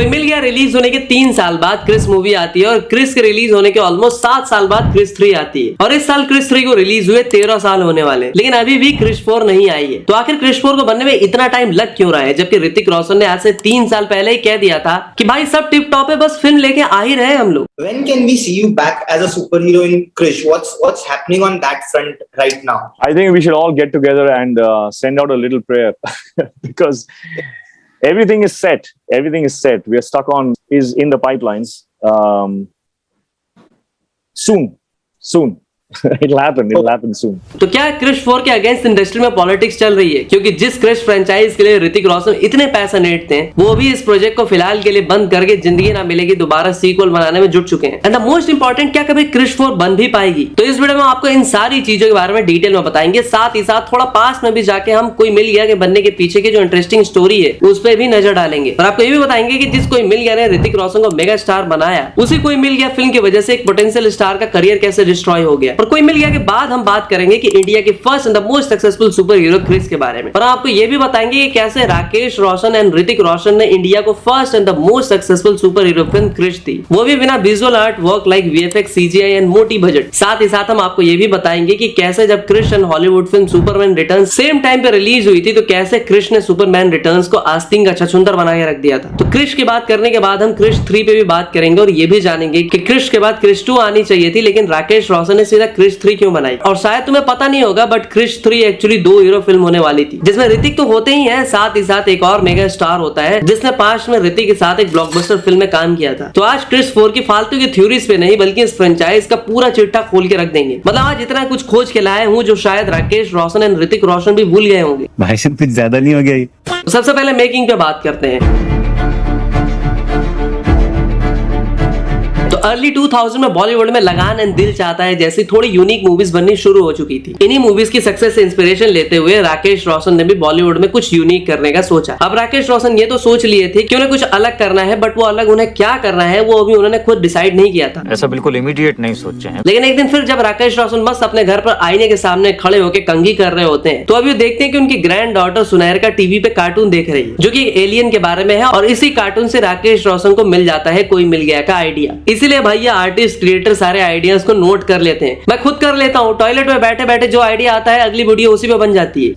कोई मिल गया रिलीज होने के 3 साल बाद क्रिस मूवी आती है और क्रिस के रिलीज होने के ऑलमोस्ट 7 साल बाद क्रिस 3 आती है और इस साल क्रिस 3 को रिलीज हुए 13 साल होने वाले, लेकिन अभी भी क्रिस 4 नहीं आई है। तो आखिर क्रिस 4 को बनने में इतना टाइम लग क्यों रहा है, जबकि ऋतिक रोशन ने आज से 3 साल पहले ही कह दिया था कि भाई सब टिप टॉप है, बस फिल्म लेके आ ही रहे हम लोग। When can we see you back as a superhero in Krish? What's happening on that front right now? I think we should all get together and send out a little prayer because everything is set. Everything is set. We are stuck on is in the pipelines. Soon. It'll happen soon. तो क्या क्रिश 4 के against industry में politics चल रही है, क्योंकि जिस Krrish franchise के लिए ऋतिक रोशन इतने पैशनेट थे वो भी इस प्रोजेक्ट को फिलहाल के लिए बंद करके जिंदगी ना मिलेगी दोबारा सीक्वल बनाने में जुट चुके हैं। एंड द मोस्ट इंपॉर्टेंट, क्या कभी क्रिश 4 बन भी पाएगी? तो इस वीडियो में आपको इन सारी चीजों के बारे में डिटेल में बताएंगे, साथ ही साथ थोड़ा पास में भी जाके हम कोई मिल गया के बनने के पीछे की जो इंटरेस्टिंग स्टोरी है उस पर भी नजर डालेंगे और आपको ये भी बताएंगे कि जिस कोई मिल गया ने ऋतिक रोशन को मेगा स्टार बनाया, उसी कोई मिल गया फिल्म की वजह से एक पोटेंशियल स्टार का करियर कैसे डिस्ट्रॉय हो गया। और कोई मिल गया के बाद हम बात करेंगे कि इंडिया के first and the most successful super hero Krrish के बारे में, और आपको ये भी बताएंगे कि कैसे राकेश रोशन एंड ऋतिक रोशन ने इंडिया को first and the most successful super hero film Krrish दी, वो भी बिना visual art work like VFX, CGI and मोटी बजट। साथ ही साथ हम आपको ये भी बताएंगे कि कैसे जब Krrish and Hollywood film Superman return same time पे रिलीज हुई थी, तो कैसे क्रिश ने सुपरमैन रिटर्न्स को आस्तीन का छछूंदर बना के रख दिया था। तो क्रिश की बात करने के बाद हम क्रिश 3 पे भी बात करेंगे और ये भी जानेंगे कि क्रिश के बाद क्रिश 2 आनी चाहिए थी, लेकिन राकेश रोशन ने सीधा क्रिश 3 क्यों बनाई। और शायद तुम्हें पता नहीं होगा but Krrish 3 actually 2 hero film होने वाली थी, जिसमें ऋतिक तो होते ही हैं, साथ ही साथ एक और मेगा स्टार होता है जिसने पास्ट में ऋतिक के साथ एक ब्लॉकबस्टर फिल्म में काम किया था। तो आज क्रिश 4 की फालतू की थ्योरीज पे नहीं बल्कि इस फ्रेंचाइज का पूरा चिट्ठा खोल के रख देंगे। मतलब आज इतना कुछ खोज के लाए हूँ जो शायद राकेश रोशन एंड ऋतिक रोशन भी भूल गए होंगे। भाई साहब कुछ ज्यादा नहीं हो गया? तो सबसे पहले मेकिंग पे बात करते हैं। तो अर्ली 2000 में बॉलीवुड में लगान एंड दिल चाहता है जैसी थोड़ी यूनिक मूवीज बननी शुरू हो चुकी थी। इन्हीं मूवीज की सक्सेस से इंस्पिरेशन लेते हुए राकेश रोशन ने भी बॉलीवुड में कुछ यूनिक करने का सोचा। अब राकेश रोशन ये तो सोच लिए थे कि उन्हें कुछ अलग करना है, बट वो अलग उन्हें क्या करना है वो अभी उन्होंने खुद डिसाइड नहीं किया था। ऐसा बिल्कुल इमीडिएट नहीं सोचे हैं। लेकिन एक दिन फिर जब राकेश रोशन बस अपने घर पर आईने के सामने खड़े होकर कंघी कर रहे होते हैं, तो अभी देखते हैं कि उनकी ग्रैंड डॉटर सुनहर का टीवी पे कार्टून देख रही है जो कि एलियन के बारे में है, और इसी कार्टून से राकेश रोशन को मिल जाता है कोई मिल गया का आइडिया। इसीलिए भैया आर्टिस्ट क्रिएटर सारे आइडियाज को नोट कर लेते हैं। मैं खुद कर लेता हूँ, टॉयलेट में बैठे बैठे जो आइडिया आता है अगली वीडियो उसी पे बन जाती है।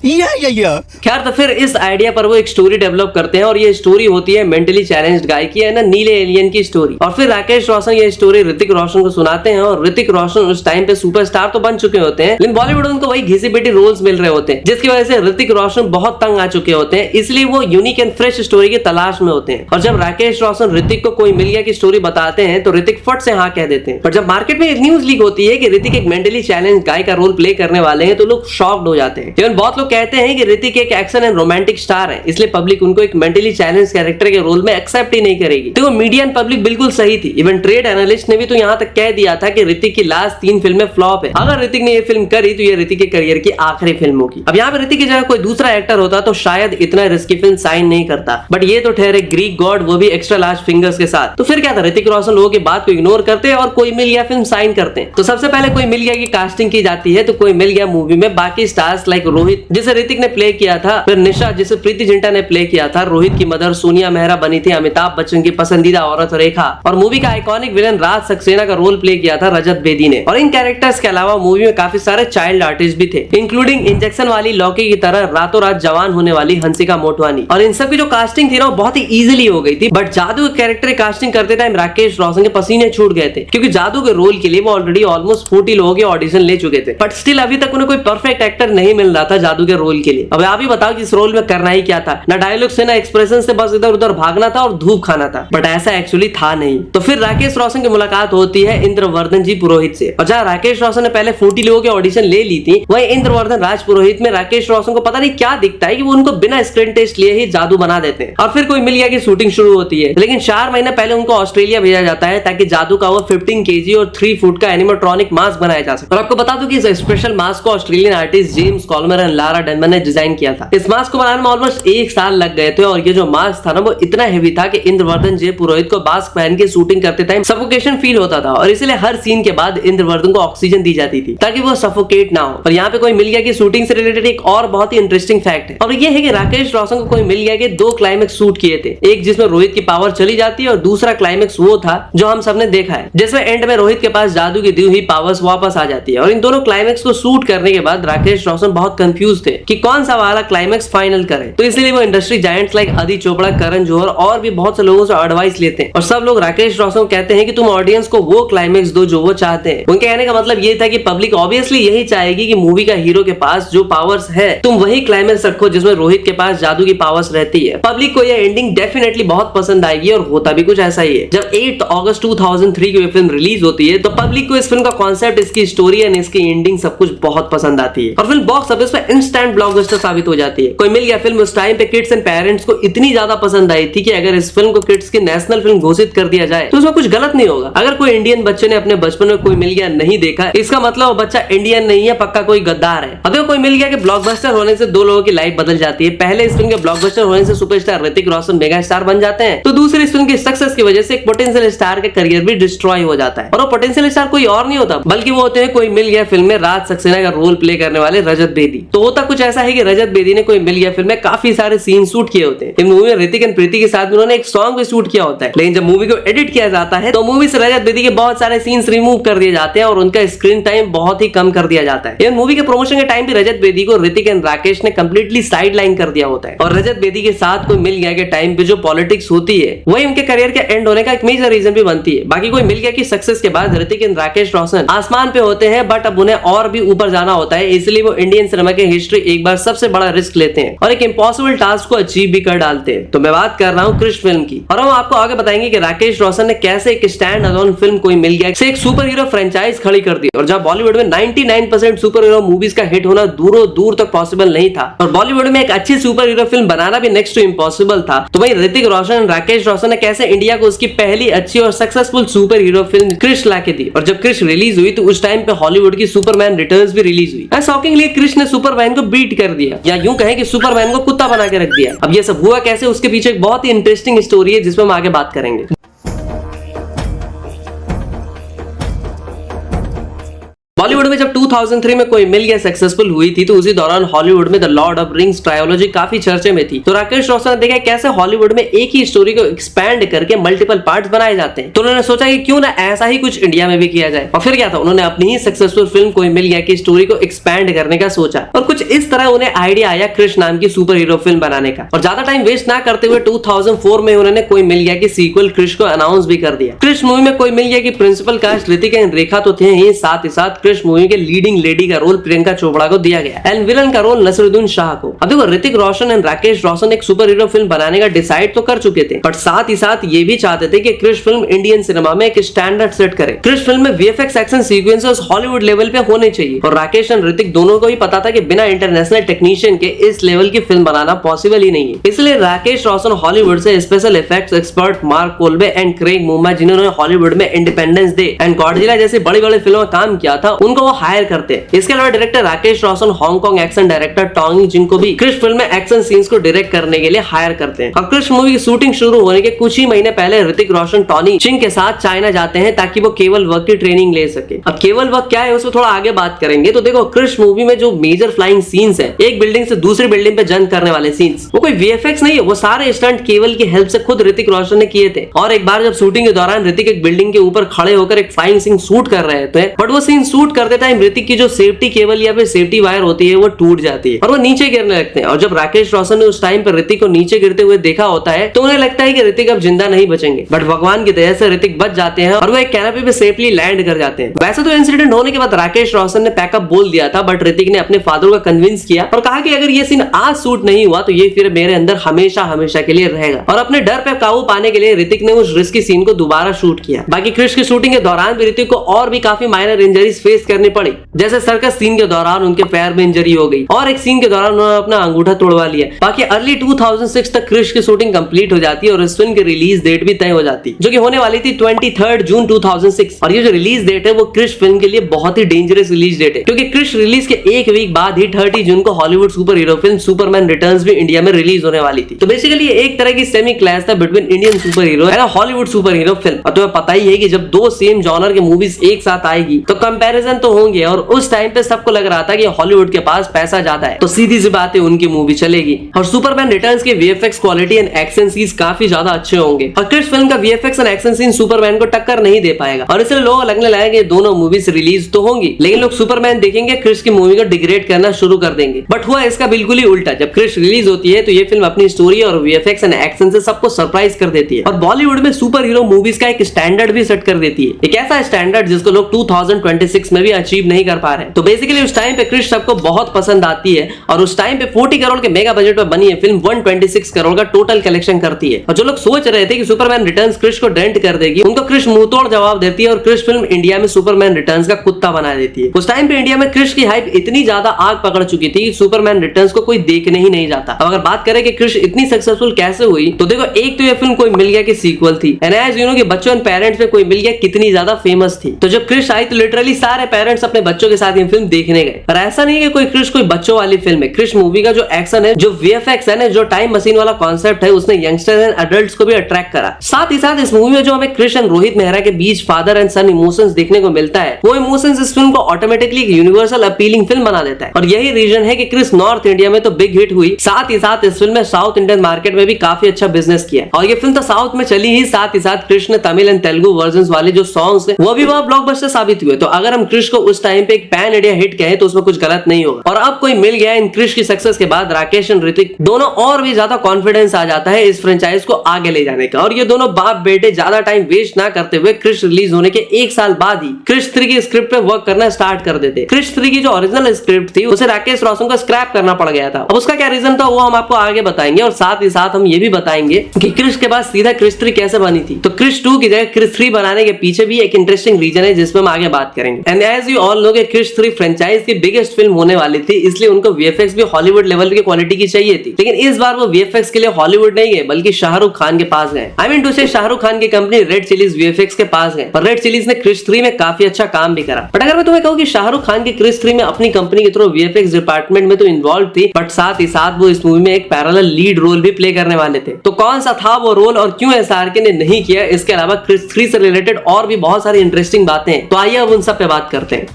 खैर, तो फिर इस आइडिया पर वो एक स्टोरी डेवलप करते हैं और ये स्टोरी होती है मेंटली चैलेंज्ड गाय की, है ना, नीले एलियन की स्टोरी। और फिर राकेश रोशन ये स्टोरी ऋतिक रोशन को सुनाते हैं और ऋतिक रोशन उस टाइम पे सुपरस्टार तो बन चुके होते हैं, लेकिन बॉलीवुड उनको वही घिसी पिटी रोल्स मिल रहे होते हैं, जिसकी वजह से ऋतिक रोशन बहुत तंग आ चुके होते हैं। इसलिए वो यूनिक एंड फ्रेश स्टोरी की तलाश में होते हैं। और जब राकेश रोशन ऋतिक को कोई मिल गया की स्टोरी बताते हैं तो ऋतिक फट से हाँ कह देते हैं। पर जब मार्केट में न्यूज लीक होती है कि ऋतिक एक मेंटली चैलेंज गाय का रोल प्ले करने वाले हैं, तो लोग शॉक्ड हो जाते हैं। इवन बहुत लोग कहते हैं कि ऋतिक एक एक्शन एंड रोमांटिक स्टार है, इसलिए पब्लिक उनको एक मेंटली चैलेंज कैरेक्टर के रोल में एक्सेप्ट ही नहीं करेगी। तो मीडिया एंड पब्लिक बिल्कुल सही थी। इवन ट्रेड एनालिस्ट ने भी तो यहाँ तक कह दिया था कि ऋतिक की लास्ट 3 फिल्में फ्लॉप है। अगर ऋतिक ने ये फिल्म करी तो ये ऋतिक के करियर की आखिरी फिल्म होगी। अब यहाँ पे ऋतिक की जगह कोई दूसरा एक्टर होता तो शायद इतना रिस्की फिल्म साइन नहीं करता, बट ये तो ठहरे ग्रीक गॉड, वो भी एक्स्ट्रा लार्ज फिंगर्स के साथ। तो फिर क्या था, ऋतिक रोशन लोगों की बात को इग्नोर करते और कोई मिल गया फिल्म साइन करते हैं। तो सबसे पहले कोई मिल गया की कास्टिंग की जाती है। तो कोई मिल गया मूवी में बाकी स्टार्स लाइक रोहित जिसे ऋतिक ने प्ले किया था, फिर निशा जिसे प्रीति जिंटा ने प्ले किया था, रोहित की मदर सोनिया मेहरा बनी थी अमिताभ बच्चन की पसंदीदा औरत रेखा, और मूवी का आइकॉनिक विलन राज सक्सेना का रोल प्ले किया था रजत बेदी ने। और इन कैरेक्टर्स के अलावा मूवी में काफी सारे चाइल्ड आर्टिस्ट भी थे, इंक्लूडिंग इंजेक्शन वाली लौकी की तरह रातों रात जवान होने वाली हंसिका मोटवानी। और इन सब की जो कास्टिंग थी ना वो बहुत ही इजीली हो गई थी, बट जादू के कैरेक्टर की कास्टिंग करते टाइम राकेश रोशन के पसीने छूट गए थे, क्योंकि जादू के रोल के लिए वो ऑलरेडी ऑलमोस्ट 40 लोगों के ऑडिशन ले चुके थे, बट स्टिल अभी तक उन्हें कोई परफेक्ट एक्टर नहीं मिल रहा था जादू के रोल के लिए। अब आप ही बताओ कि इस रोल में करना ही क्या था, ना डायलॉग से ना एक्सप्रेशन से, बस इधर उधर भागना था और धूप खाना था, बट ऐसा एक्चुअली था नहीं। तो फिर राकेश रोशन की मुलाकात होती है इंद्रवर्धन जी पुरोहित से, और जहाँ राकेश रोशन ने पहले 40 लोगों के ऑडिशन ले ली थी, वही इंद्रवर्धन राज पुरोहित में राकेश रोशन को पता नहीं क्या दिखता है कि वो उनको बिना स्क्रीन टेस्ट लिए ही जादू बना देते हैं। और फिर कोई मिल गया की शूटिंग शुरू होती है, लेकिन 4 महीने पहले उनको ऑस्ट्रेलिया भेजा जाता है ताकि जादू का वो 15 kg और 3 फुट का एनिमेट्रॉनिक मास्क बनाया जा सकता है। और आपको बता दूं कि इस स्पेशल मास्क को Australian artist James Colmar and Lara Denman ने डिजाइन किया था। इस मास्क को बनाने में ऑलमोस्ट 1 साल लग गए थे और ये जो मास्क था ना वो इतना हेवी था कि इंद्रवर्धन जे पुरोहित को मास्क पहन के शूटिंग करते टाइम सफोकेशन फील होता था और इसलिए हर सीन के बाद इंद्रवर्धन को ऑक्सीजन दी जाती थी ताकि वो सफोकेट ना हो। और यहाँ पे कोई मिल गया कि शूटिंग से रिलेटेड एक और बहुत ही इंटरेस्टिंग फैक्ट है और ये है कि राकेश रोशन को कोई मिल गया कि 2 क्लाइमेक्स शूट किए थे, एक जिसमें रोहित की पावर चली जाती है और दूसरा क्लाइमेक्स वो था जो हम सबने देखा है जिसमें एंड में रोहित के पास जादू की दी हुई पावर्स वापस आ जाती है। और इन दोनों क्लाइमेक्स को शूट करने के बाद राकेश रोशन बहुत कंफ्यूज थे कि कौन सा वाला क्लाइमेक्स फाइनल करे, तो इसलिए वो इंडस्ट्री जायंट्स लाइक आदि चोपड़ा, करण जौहर और भी बहुत से लोगों से एडवाइस लेते हैं और सब लोग राकेश रोशन को कहते हैं कि तुम ऑडियंस को वो क्लाइमेक्स दो जो वो चाहते हैं। उनके कहने का मतलब ये था कि पब्लिक ऑब्वियसली यही चाहेगी कि मूवी का हीरो के पास जो पावर्स है तुम वही क्लाइमेक्स रखो जिसमें रोहित के पास जादू की पावर्स रहती है। पब्लिक को यह एंडिंग डेफिनेटली बहुत पसंद आएगी और होता भी कुछ ऐसा ही है। जब 8 अगस्त 2003 की फिल्म रिलीज होती है तो पब्लिक को इस फिल्म का कॉन्सेप्ट, इसकी स्टोरी एंड इसकी एंडिंग सब कुछ बहुत पसंद आती है और फिल्म बॉक्स ऑफिस पे इंस्टेंट ब्लॉकबस्टर साबित हो जाती है। कोई मिल गया फिल्म उस टाइम पे किड्स एंड पेरेंट्स को इतनी ज्यादा पसंद आई थी कि अगर इस फिल्म को किड्स की नेशनल फिल्म घोषित कर दिया जाए तो उसमें कुछ गलत नहीं होगा। अगर कोई इंडियन बच्चे ने अपने बचपन में कोई मिल गया नहीं देखा, इसका मतलब वो बच्चा इंडियन नहीं है, पक्का कोई गद्दार है। अब कोई मिल गया कि ब्लॉकबस्टर होने से 2 लोगों की लाइफ बदल जाती है। पहले इस फिल्म के ब्लॉकबस्टर होने से superstar Hrithik Roshan mega star बन जाते हैं, तो दूसरी इस फिल्म की सक्सेस की वजह से एक पोटेंशियल स्टार का करियर भी डिस्ट्रॉय हो जाता है। और वो पोटेंशियल स्टार कोई और नहीं होता बल्कि वो होते हैं कोई मिल गया फिल्म में राज सक्सेना का रोल प्ले करने वाले रजत बेदी। तो होता कुछ ऐसा है कि रजत बेदी ने कोई मिल गया फिल्म में काफी सारे सीन शूट किए होते हैं। इन मूवी में ऋतिक एंड प्रीति के साथ उन्होंने एक सॉन्ग भी शूट किया होता है, लेकिन जब मूवी को एडिट किया जाता है तो मूवी से रजत बेदी के बहुत सारे सीन्स रिमूव कर दिए जाते हैं और उनका स्क्रीन टाइम बहुत ही कम कर दिया जाता है। इन मूवी के प्रमोशन के टाइम भी रजत बेदी को ऋतिक एंड राकेश ने कंप्लीटली साइड लाइन कर दिया होता है और रजत बेदी के साथ कोई मिल गया के टाइम पे जो पॉलिटिक्स होती है वही उनके करियर के एंड होने का एक मेजर रीजन भी बनती है। बाकी कोई मिल गया की सक्सेस के बाद ऋतिक एंड राकेश रोशन आसमान पे होते हैं, बट अब उन्हें और भी ऊपर जाना होता है, इसलिए वो इंडियन सिनेमा के हिस्ट्री एक बार सबसे बड़ा रिस्क लेते हैं और एक इम्पॉसिबल टास्क को अचीव भी कर डालते हैं। तो मैं बात कर रहा हूँ क्रिश फिल्म की और हम आपको आगे बताएंगे कि राकेश रोशन ने कैसे एक स्टैंड अलोन फिल्म कोई मिल गया से एक सुपर हीरो फ्रेंचाइज खड़ी कर दी। और जब बॉलीवुड में 99% सुपर हीरो मूवीज का हिट होना दूरों दूर तक पॉसिबल नहीं था और बॉलीवुड में एक अच्छी सुपर हीरो फिल्म बनाना भी नेक्स्ट टू इम्पॉसिबल था, तो वही ऋतिक रोशन और राकेश रोशन ने कैसे इंडिया को उसकी पहली अच्छी और successful super hero film Krrish लाके दी। और जब क्रिश रिलीज हुई तो उस टाइम पे हॉलीवुड की सुपरमैन रिटर्न्स भी रिलीज हुई। शॉकिंगली क्रिश ने सुपरमैन को बीट कर दिया, या यूं कहें कि सुपरमैन को कुत्ता बना के रख दिया। अब ये सब हुआ कैसे, उसके पीछे एक बहुत ही इंटरेस्टिंग स्टोरी है जिसमें हम आगे बात करेंगे। बॉलीवुड में जब 2003 में कोई मिल गया सक्सेसफुल हुई थी तो उसी दौरान हॉलीवुड में the Lord of rings trilogy काफी चर्चे में थी। तो राकेश रोशन ने देखा कैसे हॉलीवुड में एक ही स्टोरी को एक्सपैंड करके मल्टीपल पार्ट्स बनाए जाते हैं, तो उन्होंने सोचा कि क्यों ना ऐसा ही कुछ इंडिया में भी किया जाए। और फिर क्या था, उन्होंने अपनी ही सक्सेसफुल फिल्म कोई मिल गया की स्टोरी को एक्सपैंड करने का सोचा और कुछ इस तरह उन्हें आइडिया आया क्रिश नाम की सुपर हीरो फिल्म बनाने का। और ज्यादा टाइम वेस्ट ना करते हुए 2004 में उन्होंने कोई मिल गया की सीक्वल क्रिश को अनाउंस भी कर दिया। क्रिश मूवी में कोई मिल गया की प्रिंसिपल कास्ट ऋतिक एंड रेखा तो थे ही, साथ ही साथ क्रिश मूवी के लीडिंग लेडी का रोल प्रियंका चोपड़ा को दिया गया एंड विलन का रोल नसरुद्दीन शाह को। अब देखो ऋतिक रोशन एंड राकेश रोशन एक सुपर हीरो फिल्म बनाने का डिसाइड तो कर चुके थे, बट साथ ही साथ ये भी चाहते थे कि क्रिश फिल्म इंडियन सिनेमा में एक स्टैंडर्ड सेट करे। क्रिश फिल्म में VFX action sequences Hollywood level पे होने चाहिए और राकेश एंड ऋतिक दोनों को ही पता था कि बिना इंटरनेशनल टेक्नीशियन के इस लेवल की फिल्म बनाना पॉसिबल ही नहीं है। इसलिए राकेश रोशन हॉलीवुड से special effects expert Marc Kolbe and Craig Mumma, जिन्होंने हॉलीवुड में इंडिपेंडेंस डे एंड गॉडजिला जैसी बड़ी बड़ी फिल्मों में काम किया था, उनको वो हायर करते। इसके अलावा director Rakesh Roshan Hong Kong action director Tong जिन को भी क्रिश फिल्म में एक्शन सीन्स को डायरेक्ट करने के लिए हायर करते हैं। और क्रिश मूवी की शूटिंग शुरू होने के कुछ ही महीने पहले ऋतिक रोशन टोनी चिंग के साथ चाइना जाते हैं ताकि वो केबल वर्क की ट्रेनिंग ले सके। अब केबल वर्क क्या है उसको थोड़ा आगे बात करेंगे। तो देखो क्रिश मूवी में जो मेजर फ्लाइंग सीन्स है, एक बिल्डिंग से दूसरी बिल्डिंग पे जंप करने वाले सीन्स, वो कोई वीएफएक्स नहीं है, वो सारे स्टंट केबल की हेल्प से खुद ऋतिक रोशन ने किए थे। और एक बार जब शूटिंग के दौरान ऋतिक एक बिल्डिंग के ऊपर खड़े होकर एक फ्लाइंग सीन शूट कर रहे थे, बट वो सीन शूट करते टाइम ऋतिक की जो सेफ्टी केबल या फिर सेफ्टी वायर होती है वो टूट जाती है और वो नीचे गिरने लगते हैं। और जब राकेश रोशन ने उस टाइम पर ऋतिक को नीचे गिरते हुए देखा होता है तो उन्हें लगता है कि ऋतिक अब जिंदा नहीं बचेंगे, बट भगवान की दया से ऋतिक बच जाते हैं और वो एक कैनोपी पे सेफली लैंड कर जाते हैं। वैसे तो इंसिडेंट होने के बाद राकेश रोशन ने पैकअप बोल दिया था, बट ऋतिक ने अपने फादर को कन्विंस किया और कहा कि अगर ये सीन आज शूट नहीं हुआ तो ये फिर मेरे अंदर हमेशा हमेशा के लिए रहेगा। और अपने डर पे काबू पाने के लिए ऋतिक ने उस रिस्की सीन को दोबारा शूट किया। बाकी क्रिश की शूटिंग के दौरान भी ऋतिक को और भी काफी माइनर इंजरीज फेस करनी पड़ी, जैसे सर्कस सीन के दौरान उनके पैर में इंजरी हो गई और एक सीन के दौरान उन्होंने अपना अंगूठा तोड़वा लिया। बाकी अर्ली 2006 तक क्रिश की शूटिंग कंप्लीट हो जाती है और इस फिल्म की रिलीज डेट भी तय हो जाती है, जो कि होने वाली थी 23 जून 2006। और ये जो रिलीज डेट है वो क्रिश फिल्म के लिए बहुत ही डेंजरस रिलीज डेट है, क्योंकि क्रिश रिलीज के एक वीक बाद ही 30 जून को Hollywood super hero film Superman returns भी इंडिया में रिलीज होने वाली थी। तो बेसिकली एक तरह की सेमी क्लैश था between Indian super hero and Hollywood super hero film. और तुम्हें पता ही है कि जब दो सेम जॉनर के मूवीज एक साथ आएगी तो कंपैरिजन तो होंगे, और उस टाइम पे सबको लग रहा था कि हॉलीवुड के पास पैसा ज्यादा है तो सीधी सी बात है उनकी मूवी चलेगी। और सुपरमैन रिटर्न्स के VFX quality and action scenes काफी ज्यादा अच्छे होंगे, और क्रिश फिल्म का VFX and action scene Superman को टक्कर नहीं दे पाएगा, और इसलिए लोग लगने लगे कि दोनों मूवीज रिलीज तो होंगी लेकिन लोग सुपरमैन देखेंगे क्रिश की मूवी को डिग्रेड करना शुरू कर देंगे। बट हुआ इसका बिल्कुल ही उल्टा। जब क्रिश रिलीज होती है तो ये फिल्म अपनी स्टोरी और वीएफएक्स एंड एक्शन से सबको सरप्राइज कर देती है और बॉलीवुड में सुपर हीरो मूवीज का एक स्टैंडर्ड भी सेट कर देती है, एक ऐसा स्टैंडर्ड जिसको लोग 2026 में भी अचीव नहीं कर पा रहे। तो बेसिकली उस टाइम पे क्रिश सबको बहुत पसंद आती है और उस टाइम पे 40 करोड़ के मेगा बजट में बनी है फिल्म 126 करोड़ का टोटल कलेक्शन करती है। और जो लोग सोच रहे थे कि सुपरमैन रिटर्न्स क्रिश को डेंट कर देगी, उनको क्रिश मुंहतोड़ जवाब देती है और क्रिश फिल्म इंडिया में सुपरमैन रिटर्न्स का कुत्ता बना देती है। उस टाइम पे इंडिया में क्रिश की हाइप इतनी ज्यादा आग पकड़ चुकी थी कि सुपरमैन रिटर्न्स को कोई देखने ही नहीं जाता। अब अगर बात करें कि क्रिश इतनी सक्सेसफुल कैसे हुई, तो देखो एक तो ये फिल्म कोई मिल गया की सीक्वल थी, एंड एज यू नो कि बच्चों एंड पेरेंट्स में कोई मिल गया कितनी ज्यादा फेमस थी। तो जब क्रिश आई तो लिटरली सारे पेरेंट्स अपने बच्चों के साथ ये फिल्म देखने गए। पर ऐसा नहीं है कि क्रिश कोई बच्चों वाली फिल्म है। क्रिश मूवी का जो एक्शन है, जो वीएफएक्स है, जो टाइम मशीन वाला कॉन्सेप्ट है, उसने यंगस्टर्स एंड एडल्ट्स को भी अट्रैक्ट करा। साथ ही साथ इस मूवी में जो हमें क्रिश एंड रोहित मेहरा के बीच फादर एंड सन इमोशंस देखने को मिलता है, वो इमोशंस इस फिल्म को ऑटोमेटिकली एक यूनिवर्सल अपीलिंग फिल्म बना देता है। और यही रीजन है कि क्रिश नॉर्थ इंडिया में तो बिग हिट हुई, साथ ही साथ इस फिल्म ने साउथ इंडियन मार्केट में भी काफी अच्छा बिजनेस किया। और ये फिल्म तो साउथ में चली ही, साथ ही साथ क्रिश ने तमिल एंड तेलुगु वर्जन वाले जो सॉन्ग्स है वो भी वहां ब्लॉकबस्टर साबित हुए। तो अगर हम क्रिश को उस टाइम पे एक पैन इंडिया हिट कहें तो उसमें कुछ गलत नहीं होगा। और अब कोई मिल गया इन क्रिश की सक्सेस के बाद राकेश एंड ऋतिक दोनों और भी ज्यादा कॉन्फिडेंस आ जाता है इस फ्रेंचाइज को आगे ले जाने का। और ये दोनों बाप बेटे ज्यादा टाइम वेस्ट ना करते हुए क्रिश रिलीज होने के एक साल बाद ही क्रिश 3 की स्क्रिप्ट पे वर्क करना स्टार्ट कर देते। क्रिश 3 की जो ओरिजिनल स्क्रिप्ट थी उसे राकेश रोशन को स्क्रैप करना पड़ गया था। अब उसका क्या रीजन था वो हम आपको आगे बताएंगे, और साथ ही साथ हम ये भी बताएंगे कि क्रिश के बाद सीधा क्रिश 3 कैसे बनी थी। तो क्रिश 2 की जगह क्रिश 3 बनाने के पीछे भी एक इंटरेस्टिंग रीजन है जिसमें हम आगे बात करेंगे। And as you all know कि क्रिश 3 फ्रेंचाइज की बिगेस्ट फिल्म होने वाली थी, इसलिए उनको वीएफएक्स भी हॉलीवुड लेवल की क्वालिटी की चाहिए थी। लेकिन इस बार वो वीएफएक्स के लिए हॉलीवुड नहीं गए बल्कि शाहरुख खान के पास गए। आई मीन टू से शाहरुख खान की कंपनी रेड चिलीज वीएफएक्स के पास गए, और रेड चिलीज ने क्रिश 3 में काफी अच्छा काम भी करा। बट अगर मैं तुम्हें कहूं कि शाहरुख खान की क्रिश 3 में अपनी कंपनी के थ्रू वीएफएक्स डिपार्टमेंट में तो इन्वॉल्व थी, बट साथ ही साथ वो इस मूवी में एक पैरेलल लीड रोल भी प्ले करने वाले थे। तो कौन सा था वो रोल और क्यों एसआरके ने नहीं किया, इसके अलावा क्रिश 3 से रिलेटेड और भी बहुत सारी इंटरेस्टिंग बातें हैं। तो आइए अब उन सब पे बात करते हैं।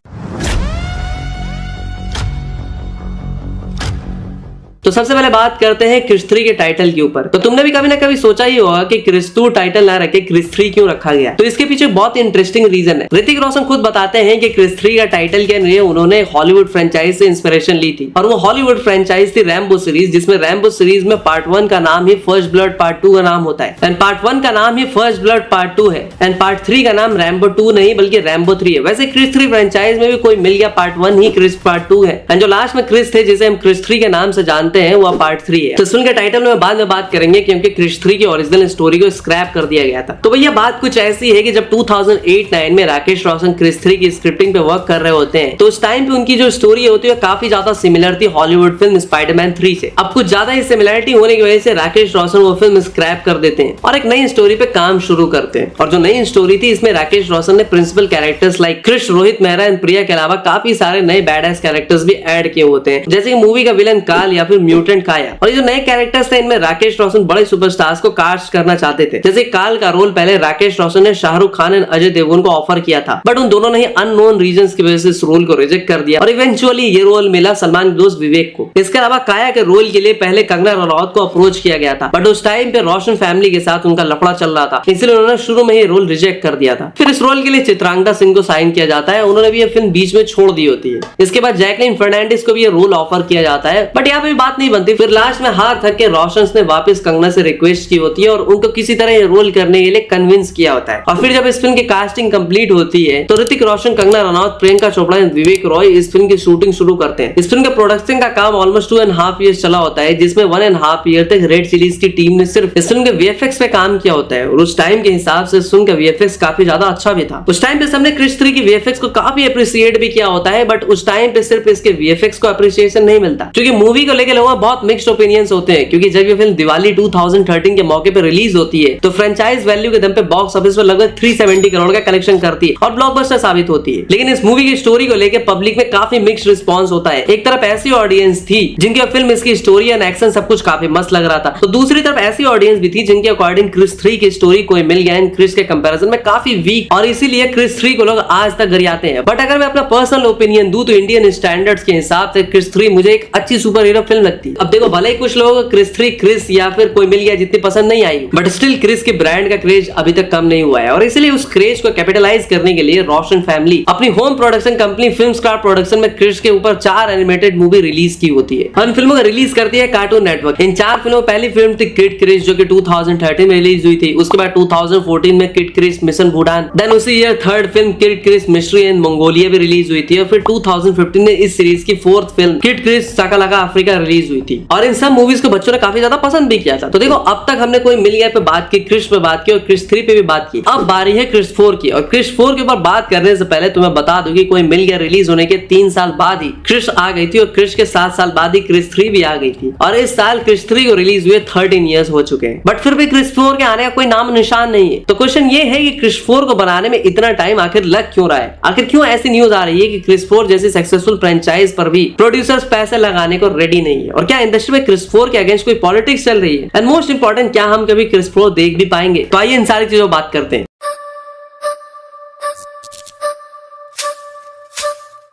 तो सबसे पहले बात करते हैं क्रिश 3 के टाइटल के ऊपर। तो तुमने भी कभी ना कभी सोचा ही होगा कि क्रिश 2 टाइटल ना रखे क्रिश 3 क्यों रखा गया। तो इसके पीछे बहुत इंटरेस्टिंग रीजन है। ऋतिक रोशन खुद बताते हैं कि क्रिश 3 का टाइटल के लिए उन्होंने हॉलीवुड फ्रेंचाइज से इंस्पिरेशन ली थी, और वो हॉलीवुड फ्रेंचाइज थी रैम्बो सीरीज, जिसमें रैम्बो सीरीज में पार्ट 1 का नाम ही फर्स्ट ब्लड, पार्ट 2 का नाम होता है, एंड पार्ट 1 का नाम ही फर्स्ट ब्लड पार्ट 2 है, एंड पार्ट 3 का नाम रैम्बो 2 नहीं बल्कि रैम्बो 3 है। वैसे क्रिश 3 फ्रेंचाइज में भी कोई मिल गया पार्ट 1 ही क्रिश पार्ट 2 है, एंड जो लास्ट में क्रिश थे जिसे हम क्रिश 3 के नाम से जानते हैं वो पार्ट 3 है। तो फिल्म के टाइटल में बाद में बात करेंगे क्योंकि क्रिश 3 की ओरिजिनल स्टोरी को स्क्रैप कर दिया गया था। तो भैया बात कुछ ऐसी है कि जब 2008-9 में राकेश रोशन क्रिश 3 की स्क्रिप्टिंग पे वर्क कर रहे होते हैं तो उस टाइम पे उनकी जो स्टोरी होती है काफी ज्यादा सिमिलर थी हॉलीवुड फिल्म स्पाइडरमैन 3 से। अब कुछ ज्यादा ही सिमिलरिटी होने की वजह से राकेश रोशन वो फिल्म स्क्रैप कर देते हैं और एक नई स्टोरी पे काम शुरू करते हैं। और जो नई स्टोरी थी इसमें राकेश रोशन ने principal characters like Krrish, Rohit Mehra and Priya के अलावा काफी सारे नए बैडएस कैरेक्टर्स भी ऐड किए होते हैं, जैसे मूवी का विलन काल या फिर म्यूटेंट काया। और ये जो नए कैरेक्टर्स थे इनमें राकेश रोशन बड़े सुपरस्टार्स को कास्ट करना चाहते थे। जैसे काल का रोल पहले राकेश रोशन ने शाहरुख खान एंड अजय देवगन को ऑफर किया था, बट उन दोनों ने अननोन रीजंस की वजह से इस रोल को रिजेक्ट कर दिया और इवेंचुअली ये रोल मिला सलमान के दोस्त विवेक को। इसके अलावा काया के रोल के लिए पहले कंगना रनौत को अप्रोच किया गया था, बट उस टाइम पे रोशन फैमिली के साथ उनका लफड़ा चल रहा था, इसलिए उन्होंने शुरू में ही रोल रिजेक्ट कर दिया था। फिर इस रोल के लिए चित्रांगदा सिंह को साइन किया जाता है, उन्होंने भी ये फिल्म बीच में छोड़ दी होती है। इसके बाद जैकलिन फर्नांडिस को भी ये रोल ऑफर किया जाता है। बट यहाँ पे बात बात नहीं बनती। फिर लास्ट में हार थक के रोशन ने वापस कंगना से रिक्वेस्ट की होती है और उनको किसी तरह ये रोल करने के लिए कन्विंस किया होता है। और फिर जब इस फिल्म की कास्टिंग कंप्लीट होती है तो ऋतिक रोशन, कंगना रनौत, प्रियंका चोपड़ा, विवेक रॉय इस फिल्म की शूटिंग शुरू करते हैं। इस फिल्म के प्रोडक्शन का काम ऑलमोस्ट 2.5 ईयर चला होता है, जिसमें 1.5 ईयर तक रेड चिलीज की टीम ने सिर्फ इस फिल्म के वीएफएक्स पे काम किया होता है। और उस टाइम के हिसाब से इस फिल्म का वीएफएक्स काफी ज्यादा अच्छा भी था। उस टाइम पे सबने क्रिश 3 की वीएफएक्स को काफी अप्रिशिएट भी किया होता है, बट उस टाइम पे सिर्फ इसके वीएफएक्स को अप्रिशिएशन नहीं मिलता, क्योंकि मूवी को लेकर लोगों में बहुत मिक्स्ड ओपिनियंस होते हैं। क्योंकि जब ये फिल्म दिवाली 2013 के मौके पर रिलीज होती है तो फ्रेंचाइज वैल्यू के दम पे बॉक्स ऑफिस पर लगभग 370 करोड़ का कलेक्शन करती है और ब्लॉकबस्टर साबित होती है। लेकिन इस मूवी की स्टोरी को लेकर पब्लिक में काफी मिक्स्ड रिस्पांस होता है। एक तरफ ऐसी ऑडियंस थी जिनके फिल्म, इसकी स्टोरी एंड एक्शन सब कुछ काफी मस्त लग रहा था, तो दूसरी तरफ ऐसी ऑडियंस भी थी जिनके अकॉर्डिंग क्रिश 3 की स्टोरी कोई मिल गया एंड क्रिश के कंपैरिजन में काफी वीक, और इसीलिए क्रिश 3 को लोग आज तक गरियाते हैं। बट अगर मैं अपना पर्सनल ओपिनियन दूं तो इंडियन स्टैंडर्ड्स के हिसाब से क्रिश 3 मुझे एक अच्छी सुपर हीरो फिल्म लगती है। अब देखो, भले ही कुछ लोगों को क्रिश 3 क्रिश या फिर कोई मिल गया जितनी पसंद नहीं आई, बट स्टिल क्रिश के ब्रांड का क्रेज अभी तक कम नहीं हुआ है। और इसलिए उस क्रेज को कैपिटलाइज करने के लिए रोशन फैमिली अपनी home production company film star production में क्रिश के ऊपर 4 एनिमेटेड मूवी रिलीज की होती है। इन फिल्मों को रिलीज करती है कार्टून नेटवर्क। इन 4 फिल्मों पहली फिल्म थी किड क्रिश जो कि 2013 में रिलीज हुई थी। उसके बाद 2014 में kid Krrish mission Bhutan, then उसी year third film kid Krrish mystery in Mongolia भी रिलीज हुई थी। और फिर 2015 में इस सीरीज की 4th film kid Krrish Shakalaka Africa release हुई थी। और इन सब मूवीज को बच्चों ने काफी ज्यादा पसंद भी किया था। तो देखो, अब तक हमने कोई मिल गया पे बात की, क्रिश पे बात की और क्रिश 3 पे भी बात की। अब बारी है क्रिश 4 की। और क्रिश 4 के ऊपर बात करने से पहले तुम्हें बता दूं कि कोई मिल गया रिलीज होने के 3 साल बाद ही क्रिश आ गई थी और क्रिश के 7 साल बाद ही क्रिश 3 भी आ गई थी। और इस साल क्रिश 3 को रिलीज हुए 13 इयर्स हो चुके हैं, बट फिर भी क्रिश 4 के आने का कोई नाम निशान नहीं है। तो क्वेश्चन ये है कि क्रिश 4 को बनाने में इतना टाइम आखिर लग क्यों रहा है? आखिर क्यों ऐसी न्यूज आ रही है कि क्रिश 4 जैसी सक्सेसफुल फ्रेंचाइज पर भी प्रोड्यूसर्स पैसे लगाने को रेडी नहीं है? और क्या इंडस्ट्री में क्रिश 4 के अगेंस्ट कोई पॉलिटिक्स चल रही है? एंड मोस्ट इंपॉर्टेंट, क्या हम कभी क्रिश 4 देख भी पाएंगे? तो आइए इन सारी चीजों पर बात करते हैं।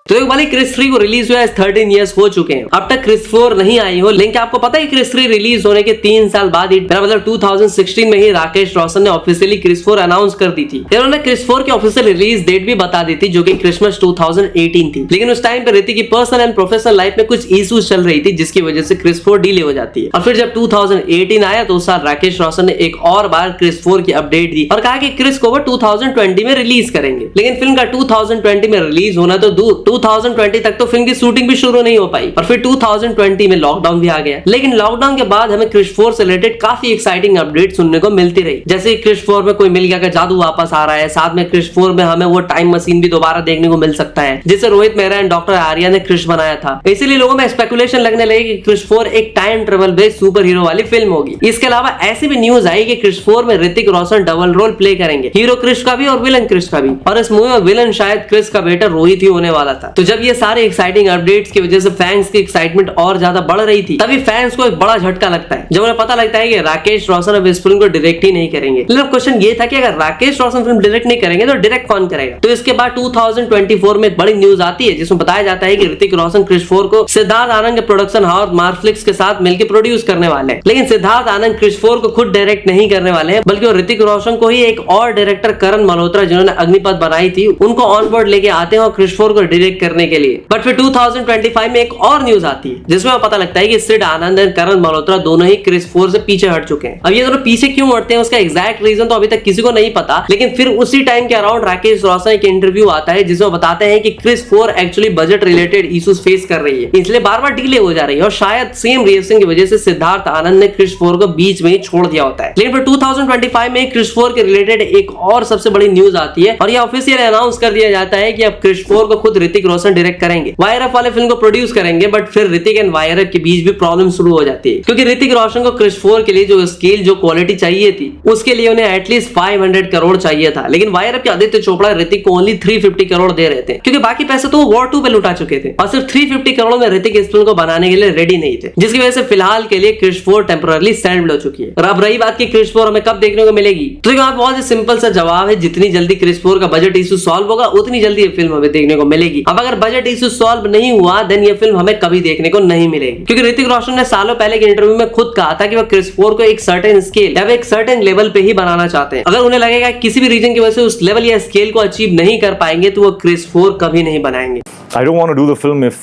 तो एक बार क्रिश 3 को रिलीज हुआ 13 इयर्स हो चुके हैं, अब तक क्रिश 4 नहीं आई हो। लेकिन आपको पता है क्रिश 3 रिलीज होने के 3 साल बाद ही, मतलब 2016 में ही राकेश रोशन ने ऑफिशियली क्रिश 4 अनाउंस कर दी थी। इन्होंने क्रिश 4 की ऑफिशियल रिलीज डेट भी बता दी थी जो कि क्रिसमस 2018 थी। लेकिन उस टाइम पे ऋतिक की पर्सनल एंड प्रोफेशनल लाइफ में कुछ इश्यूज चल रही थी जिसकी वजह से क्रिश 4 डिले हो जाती है। और फिर जब 2018 आया तो उस साल राकेश रोशन ने एक और बार क्रिश 4 की अपडेट दी और कहा कि क्रिश को वो 2020 में रिलीज करेंगे। लेकिन फिल्म का 2020 में रिलीज होना तो दूर, 2020 तक तो फिल्म की शूटिंग भी शुरू नहीं हो पाई। और फिर 2020 में लॉकडाउन भी आ गया। लेकिन लॉकडाउन के बाद हमें क्रिश 4 से रिलेटेड काफी एक्साइटिंग अपडेट सुनने को मिलती रही, जैसे क्रिश 4 में कोई मिल गया का जादू वापस आ रहा है। साथ में क्रिश 4 में हमें वो टाइम मशीन भी दोबारा देखने को मिल सकता है जिसे रोहित मेहरा एंड डॉक्टर आर्या ने क्रिश बनाया था। इसीलिए लोगों में स्पेकुलेशन लगने लगी कि क्रिश 4 एक time travel based super hero वाली फिल्म होगी। इसके अलावा ऐसी भी न्यूज आई कि क्रिश 4 में Hrithik Roshan double role play करेंगे, हीरो क्रिश का भी और विलन क्रिश का भी। और इस मूवी में विलन शायद क्रिश का बेटा रोहित ही होने वाला था। तो जब ये सारे एक्साइटिंग अपडेट्स की वजह से फैंस की एक्साइटमेंट और ज्यादा बढ़ रही थी, तभी फैंस को एक बड़ा झटका लगता है जब उन्हें पता लगता है कि राकेश रोशन अब इस फिल्म को डायरेक्ट ही नहीं करेंगे। लेकिन क्वेश्चन ये था कि अगर राकेश रोशन फिल्म डायरेक्ट नहीं करेंगे तो डायरेक्ट कौन करेगा? तो इसके बाद 2024 में एक बड़ी न्यूज आती है जिसमें बताया जाता है कि ऋतिक रोशन क्रिश 4 को सिद्धार्थ आनंद के प्रोडक्शन हाउस मार्फ्लिक्स के साथ मिलकर प्रोड्यूस करने वाले हैं। लेकिन सिद्धार्थ आनंद क्रिश 4 को खुद डायरेक्ट नहीं करने वाले हैं, बल्कि वो ऋतिक रोशन को ही एक और डायरेक्टर करण मल्होत्रा जिन्होंने अग्निपथ बनाई थी उनको ऑन बोर्ड लेके आते हैं और क्रिश 4 को डायरेक्ट करने के लिए। बट फिर 2025 में एक और न्यूज आती है जिसमें पता लगता है कि सिड आनंद और करण मल्होत्रा दोनों ही क्रिश 4 से पीछे हट चुके हैं। अब ये दोनों पीछे क्यों हटते हैं उसका एग्जैक्ट रीजन तो अभी तक किसी को नहीं पता। लेकिन फिर उसी टाइम के अराउंड राकेश रोशन एक इंटरव्यू आता है जिसमें बताते हैं कि Krrish 4 actually budget related issues face कर रही है, इसलिए बार बार डिले हो जा रही है। और शायद सेम रीजन की वजह से सिद्धार्थ आनंद ने क्रिश 4 को बीच में ही छोड़ दिया होता है। लेकिन फिर 2025 में क्रिश 4 के रिलेटेड एक और सबसे बड़ी न्यूज आती है और यह ऑफिशियल अनाउंस कर दिया जाता है कि अब क्रिश 4 को खुद ऋतिक रोशन डायरेक्ट करेंगे, वायरअप वाले फिल्म को प्रोड्यूस करेंगे। बट फिर ऋतिक एंड वायरअप के बीच भी प्रॉब्लम शुरू हो जाती है क्योंकि ऋतिक रोशन को क्रिश 4 के लिए जो स्केल जो क्वालिटी चाहिए थी उसके लिए उन्हें एटलीस्ट 500 करोड़ चाहिए था। लेकिन वायरअप के आदित्य चोपड़ा ऋतिक को ओनली 350 करोड़ दे रहे थे क्योंकि बाकी पैसे तो वो वॉर 2 पे लुटा चुके थे और सिर्फ 350 करोड़ में ऋतिक इस फिल्म को बनाने के लिए रेडी नहीं थे, जिसकी वजह से फिलहाल के लिए क्रिश 4 टेम्पररी स्टैंड हो चुकी है। और अब रही बात की क्रिश 4 हमें कब देखने को मिलेगी, तो यहाँ बहुत ही सिंपल सा जवाब है, जितनी जल्दी क्रिश 4 का बजट इशू सॉल्व होगा उतनी जल्दी ये फिल्म हमें देखने को मिलेगी। अब अगर बजट इशू सॉल्व नहीं हुआ देन ये फिल्म हमें कभी देखने को नहीं मिलेगी क्योंकि ऋतिक रोशन ने सालों पहले के इंटरव्यू में खुद कहा था कि वो क्रिश 4 को एक सर्टेन स्केल या एक सर्टेन लेवल पे ही बनाना चाहते हैं। अगर उन्हें लगेगा किसी भी रीजन की वजह से उस लेवल या स्केल को अचीव नहीं कर पाएंगे तो वो क्रिश 4 कभी नहीं बनाएंगे। I don't want to do the film if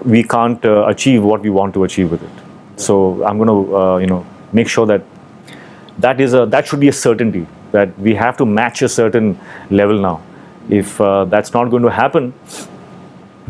we can't achieve what we want to achieve with it. So I'm going to make sure that should be a certainty that we have to match a certain level now. If that's not going to happen,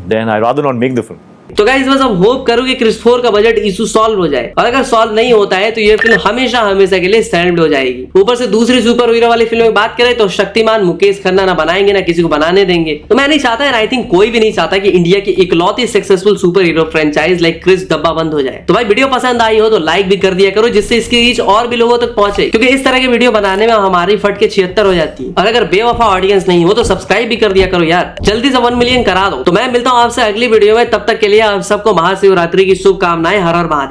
then I rather not make the film. तो guys बस अब hope करो कि Chris 4 का budget issue solve हो जाए, और अगर सॉल्व नहीं होता है तो ये फिल्म हमेशा हमेशा के लिए स्टैंड हो जाएगी। ऊपर से दूसरी सुपर हीरो वाली फिल्म की बात करें तो शक्तिमान मुकेश खन्ना ना बनाएंगे ना किसी को बनाने देंगे। तो मैं नहीं चाहता, आई थिंक कोई भी नहीं चाहता कि इंडिया की इकलौती successful super hero franchise like Krrish डब्बा बंद हो जाए। तो भाई वीडियो पसंद आई हो तो लाइक भी कर दिया करो, जिससे इसकी रीच और भी लोगों तक पहुंचे, क्योंकि इस तरह की वीडियो बनाने में हमारी फट के 76 हो जाती है। और अगर बेवफा ऑडियंस नहीं हो तो सब्सक्राइब भी कर दिया करो यार, जल्दी से 1 मिलियन करा दो। तो मैं मिलता हूं आपसे अगली वीडियो में, तब तक के लिए आप सबको महाशिवरात्रि की शुभकामनाएं। हर हर महादेव।